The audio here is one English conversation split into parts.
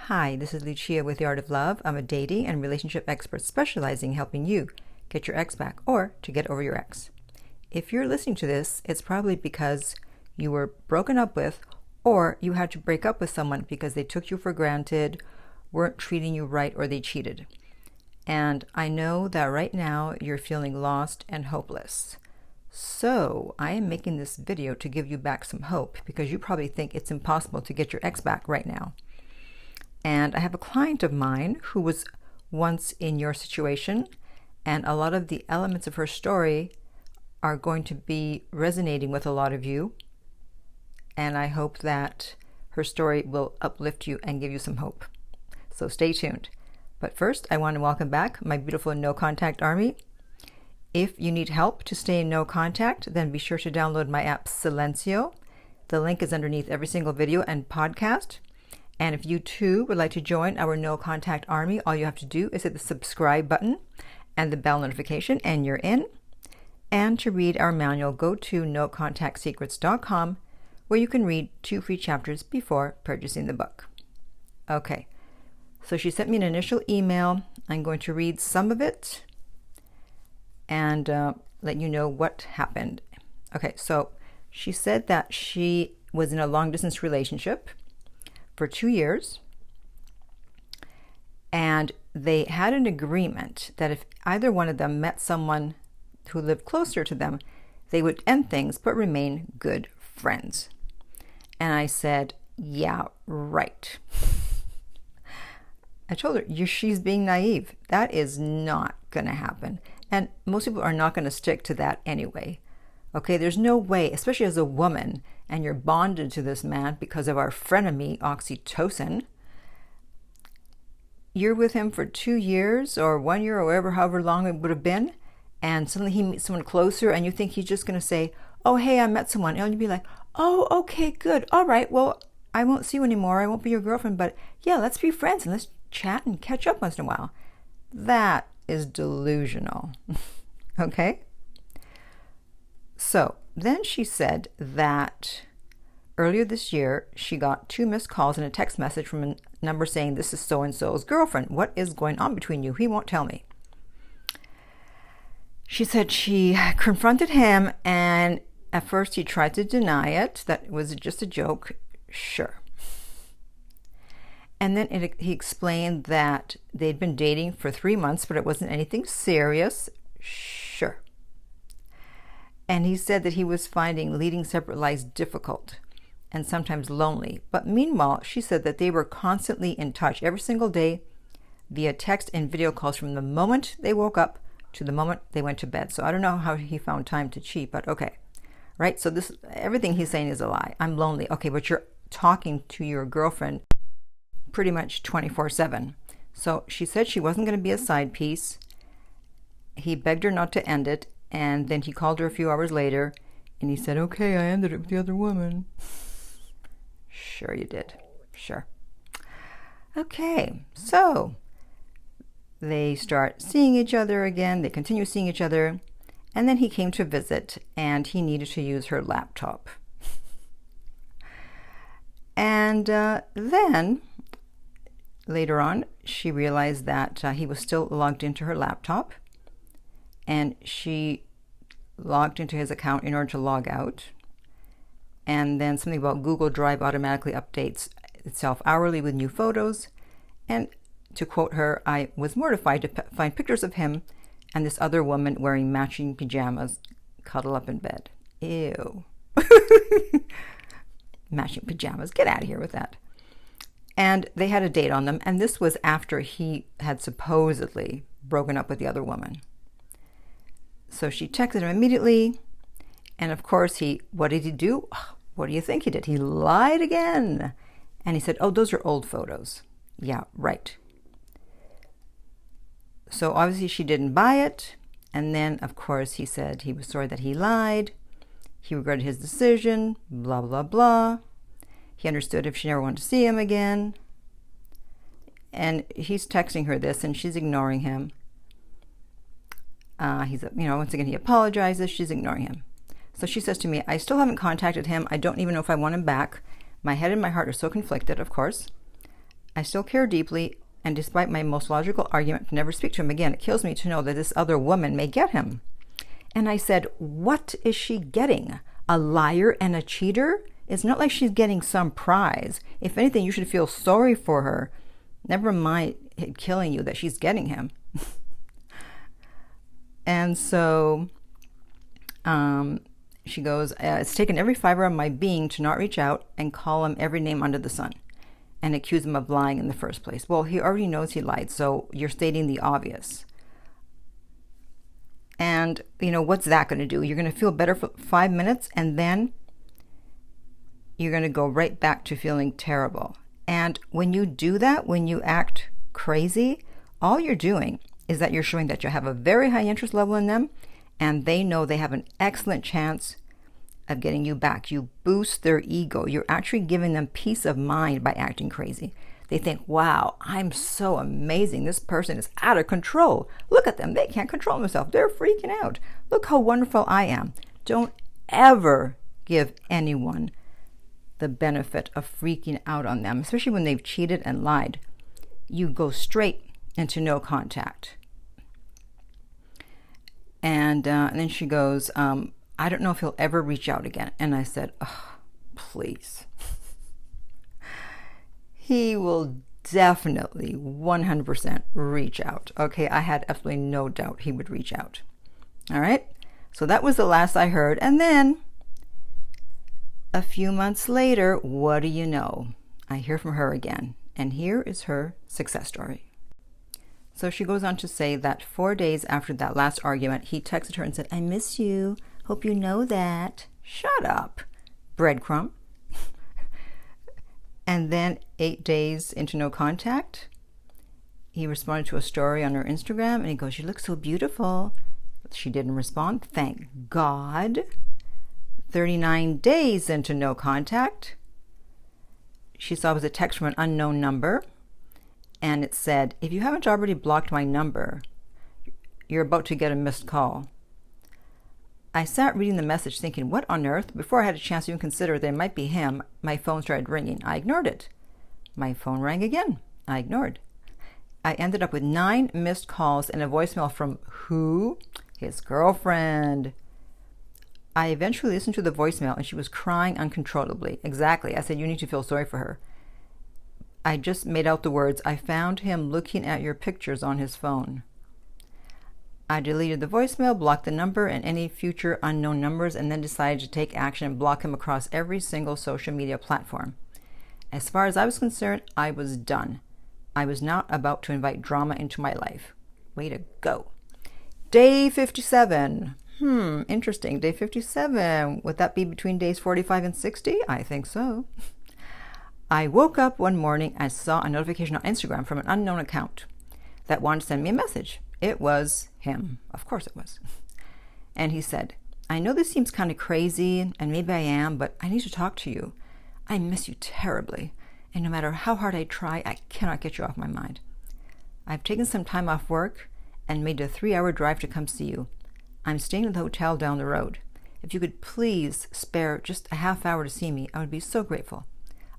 Hi, this is Lucia with The Art of Love. I'm a dating and relationship expert specializing in helping you get your ex back or to get over your ex. If you're listening to this, it's probably because you were broken up with or you had to break up with someone because they took you for granted, weren't treating you right, or they cheated. And I know that right now you're feeling lost and hopeless. So I am making this video to give you back some hope because you probably think it's impossible to get your ex back right now. And I have a client of mine who was once in your situation, and a lot of the elements of her story are going to be resonating with a lot of you. And I hope that her story will uplift you and give you some hope. So stay tuned. But first, I want to welcome back my beautiful No Contact Army. If you need help to stay in no contact, then be sure to download my app Silencio. The link is underneath every single video and podcast. And if you too would like to join our No Contact Army, all you have to do is hit the subscribe button and the bell notification, and you're in. And to read our manual, go to nocontactsecrets.com, where you can read 2 free chapters before purchasing the book. Okay, so she sent me an initial email. I'm going to read some of it and let you know what happened. Okay, so she said that she was in a long-distance relationship for 2 years, and they had an agreement that if either one of them met someone who lived closer to them, they would end things but remain good friends. And I said, yeah, right. I told her, she's being naive. That is not going to happen. And most people are not going to stick to that anyway. Okay, there's no way, especially as a woman, and you're bonded to this man because of our frenemy, oxytocin. You're with him for 2 years or 1 year or however long it would have been, and suddenly he meets someone closer and you think he's just going to say, oh, hey, I met someone. And you'd be like, oh, okay, good. All right, well, I won't see you anymore. I won't be your girlfriend, but yeah, let's be friends and let's chat and catch up once in a while. That is delusional. Okay? So then she said that earlier this year, she got 2 missed calls and a text message from a number saying, this is so-and-so's girlfriend. What is going on between you? He won't tell me. She said she confronted him, and at first he tried to deny it, that it was just a joke. Sure. And then he explained that they'd been dating for 3 months, but it wasn't anything serious. Sure. And he said that he was finding leading separate lives difficult and sometimes lonely. But meanwhile, she said that they were constantly in touch every single day via text and video calls from the moment they woke up to the moment they went to bed. So I don't know how he found time to cheat, but okay. Right? So everything he's saying is a lie. I'm lonely. Okay, but you're talking to your girlfriend pretty much 24/7. So she said she wasn't going to be a side piece. He begged her not to end it. And then he called her a few hours later, and he said, okay, I ended it with the other woman. Sure you did. Sure. Okay, so they start seeing each other again. They continue seeing each other. And then he came to visit, and he needed to use her laptop. And then, later on, she realized that he was still logged into her laptop. And she logged into his account in order to log out. And then something about Google Drive automatically updates itself hourly with new photos. And to quote her, I was mortified to find pictures of him and this other woman wearing matching pajamas cuddle up in bed. Ew. Matching pajamas. Get out of here with that. And they had a date on them. And this was after he had supposedly broken up with the other woman. So she texted him immediately, and of course what did he do? What do you think he did? He lied again. And he said, oh, those are old photos. Yeah, right. So obviously she didn't buy it. And then, of course, he said he was sorry that he lied. He regretted his decision, blah, blah, blah. He understood if she never wanted to see him again. And he's texting her this, and she's ignoring him. Once again, he apologizes. She's ignoring him. So she says to me, I still haven't contacted him. I don't even know if I want him back. My head and my heart are so conflicted, of course. I still care deeply, and despite my most logical argument to never speak to him again, it kills me to know that this other woman may get him. And I said, what is she getting? A liar and a cheater? It's not like she's getting some prize. If anything, you should feel sorry for her. Never mind it killing you that she's getting him. And so she goes, it's taken every fiber of my being to not reach out and call him every name under the sun and accuse him of lying in the first place. Well, he already knows he lied, so you're stating the obvious. And, what's that going to do? You're going to feel better for 5 minutes, and then you're going to go right back to feeling terrible. And when you do that, when you act crazy, all you're doing is that you're showing that you have a very high interest level in them, and they know they have an excellent chance of getting you back. You boost their ego. You're actually giving them peace of mind by acting crazy. They think, wow, I'm so amazing. This person is out of control. Look at them. They can't control themselves. They're freaking out. Look how wonderful I am. Don't ever give anyone the benefit of freaking out on them, especially when they've cheated and lied. You go straight into no contact. And then she goes, I don't know if he'll ever reach out again. And I said, oh, please. He will definitely 100% reach out. Okay, I had absolutely no doubt he would reach out. All right, so that was the last I heard. And then a few months later, what do you know? I hear from her again. And here is her success story. So she goes on to say that 4 days after that last argument, he texted her and said, I miss you. Hope you know that. Shut up, breadcrumb. And then 8 days into no contact, he responded to a story on her Instagram, and he goes, you look so beautiful. She didn't respond. Thank God. 39 days into no contact, she saw it was a text from an unknown number, and it said, if you haven't already blocked my number, you're about to get a missed call. I sat reading the message thinking, what on earth? Before I had a chance to even consider that it might be him, my phone started ringing. I ignored it. My phone rang again. I ignored. I ended up with 9 missed calls and a voicemail from who? His girlfriend. I eventually listened to the voicemail, and she was crying uncontrollably. Exactly. I said, you need to feel sorry for her. I just made out the words, I found him looking at your pictures on his phone. I deleted the voicemail, blocked the number and any future unknown numbers, and then decided to take action and block him across every single social media platform. As far as I was concerned, I was done. I was not about to invite drama into my life. Way to go. Day 57. Interesting. Day 57. Would that be between days 45 and 60? I think so. I woke up one morning and saw a notification on Instagram from an unknown account that wanted to send me a message. It was him. Of course it was. And he said, I know this seems kind of crazy, and maybe I am, but I need to talk to you. I miss you terribly, and no matter how hard I try, I cannot get you off my mind. I've taken some time off work and made a 3-hour drive to come see you. I'm staying at the hotel down the road. If you could please spare just a half hour to see me, I would be so grateful.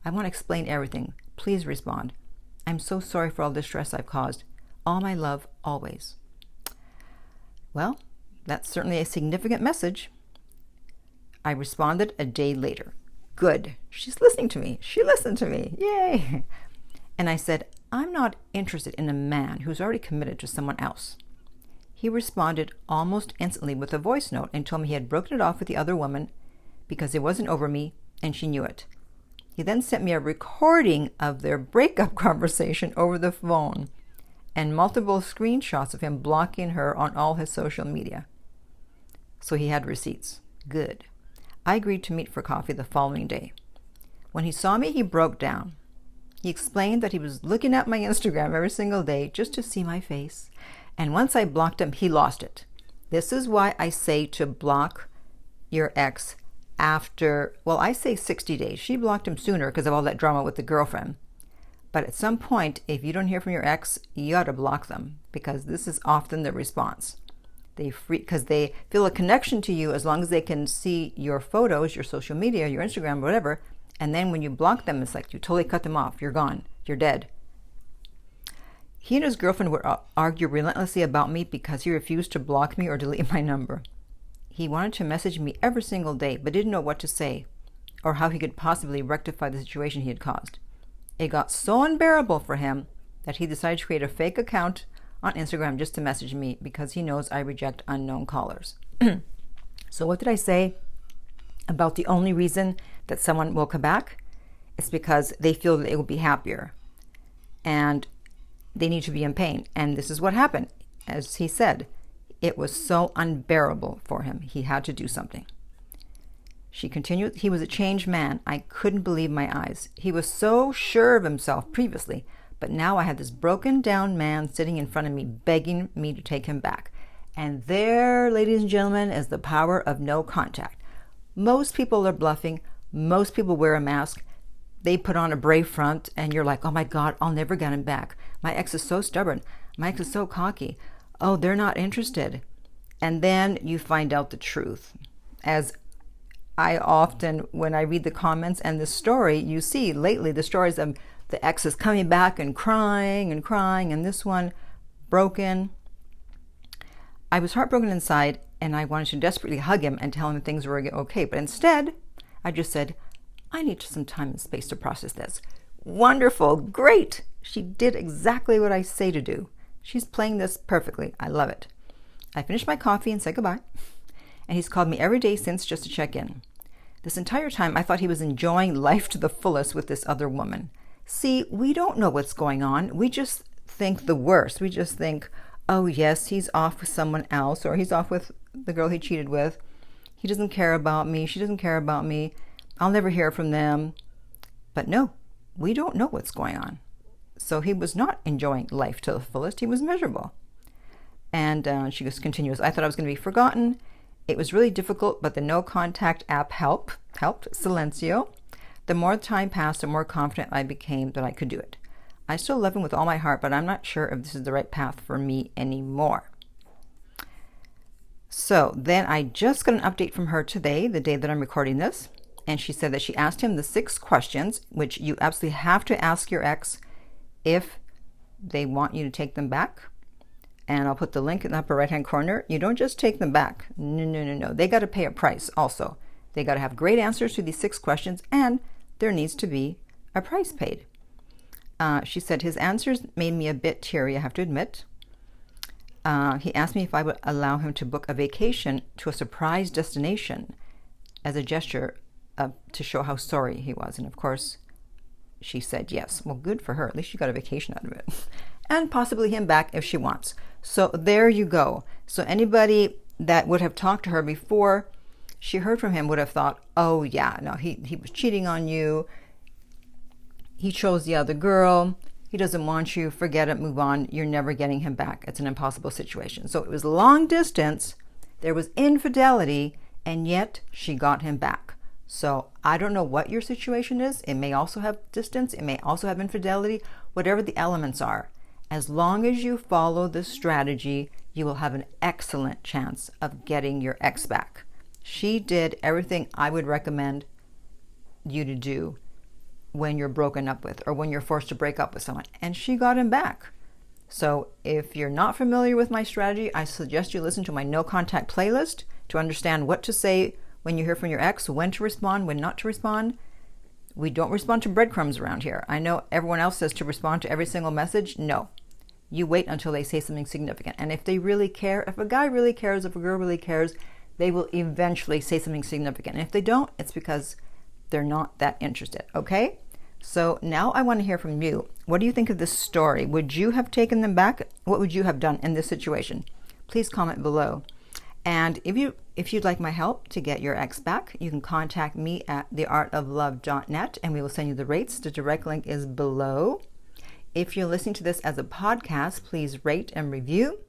I want to explain everything. Please respond. I'm so sorry for all the stress I've caused. All my love, always. Well, that's certainly a significant message. I responded a day later. Good. She's listening to me. She listened to me. Yay. And I said, I'm not interested in a man who's already committed to someone else. He responded almost instantly with a voice note and told me he had broken it off with the other woman because it wasn't over me, and she knew it. He then sent me a recording of their breakup conversation over the phone and multiple screenshots of him blocking her on all his social media. So he had receipts. Good. I agreed to meet for coffee the following day. When he saw me, he broke down. He explained that he was looking at my Instagram every single day just to see my face. And once I blocked him, he lost it. This is why I say to block your ex after, well, I say 60 days. She blocked him sooner because of all that drama with the girlfriend. But at some point, if you don't hear from your ex, you ought to block them, because this is often the response. Because they feel a connection to you as long as they can see your photos, your social media, your Instagram, whatever. And then when you block them, it's like you totally cut them off. You're gone. You're dead. He and his girlfriend would argue relentlessly about me because he refused to block me or delete my number. He wanted to message me every single day, but didn't know what to say or how he could possibly rectify the situation he had caused. It got so unbearable for him that he decided to create a fake account on Instagram just to message me because he knows I reject unknown callers. So what did I say about the only reason that someone will come back? It's because they feel that they will be happier and they need to be in pain. And this is what happened. As he said, it was so unbearable for him. He had to do something. She continued, he was a changed man. I couldn't believe my eyes. He was so sure of himself previously, but now I had this broken down man sitting in front of me begging me to take him back. And there, ladies and gentlemen, is the power of no contact. Most people are bluffing. Most people wear a mask. They put on a brave front and you're like, oh my God, I'll never get him back. My ex is so stubborn. My ex is so cocky. Oh, they're not interested. And then you find out the truth. As I often, when I read the comments and the story, you see lately the stories of the ex is coming back and crying, and this one broken. I was heartbroken inside and I wanted to desperately hug him and tell him things were okay. But instead, I just said, I need some time and space to process this. Wonderful, great. She did exactly what I say to do. She's playing this perfectly. I love it. I finished my coffee and said goodbye. And he's called me every day since just to check in. This entire time, I thought he was enjoying life to the fullest with this other woman. See, we don't know what's going on. We just think the worst. We just think, oh yes, he's off with someone else, or he's off with the girl he cheated with. He doesn't care about me. She doesn't care about me. I'll never hear from them. But no, we don't know what's going on. So he was not enjoying life to the fullest. He was miserable. And she just continues, I thought I was going to be forgotten. It was really difficult, but the no contact app helped, Silencio. The more time passed, the more confident I became that I could do it. I still love him with all my heart, but I'm not sure if this is the right path for me anymore. So then I just got an update from her today, the day that I'm recording this. And she said that she asked him the 6 questions, which you absolutely have to ask your ex if they want you to take them back. And I'll put the link in the upper right-hand corner. You don't just take them back. No. They got to pay a price also. They got to have great answers to these 6 questions, and there needs to be a price paid. She said his answers made me a bit teary, I have to admit. He asked me if I would allow him to book a vacation to a surprise destination as a gesture to show how sorry he was. And of course, she said yes. Well, good for her. At least she got a vacation out of it. And possibly him back if she wants. So there you go. So anybody that would have talked to her before she heard from him would have thought, oh yeah, no, he was cheating on you. He chose the other girl. He doesn't want you. Forget it. Move on. You're never getting him back. It's an impossible situation. So it was long distance. There was infidelity, and yet she got him back. So I don't know what your situation is. It may also have distance. It may also have infidelity. Whatever the elements are, as long as you follow this strategy, you will have an excellent chance of getting your ex back. She did everything I would recommend you to do when you're broken up with or when you're forced to break up with someone, and she got him back. So if you're not familiar with my strategy, I suggest you listen to my no contact playlist to understand what to say when you hear from your ex, when to respond, when not to respond. We don't respond to breadcrumbs around here. I know everyone else says to respond to every single message. No. You wait until they say something significant. And if they really care, if a guy really cares, if a girl really cares, they will eventually say something significant. And if they don't, it's because they're not that interested. Okay? So now I want to hear from you. What do you think of this story? Would you have taken them back? What would you have done in this situation? Please comment below. And if you'd like my help to get your ex back, you can contact me at theartoflove.net and we will send you the rates. The direct link is below. If you're listening to this as a podcast, please rate and review.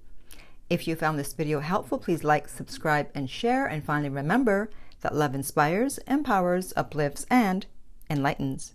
If you found this video helpful, please like, subscribe, and share. And finally, remember that love inspires, empowers, uplifts, and enlightens.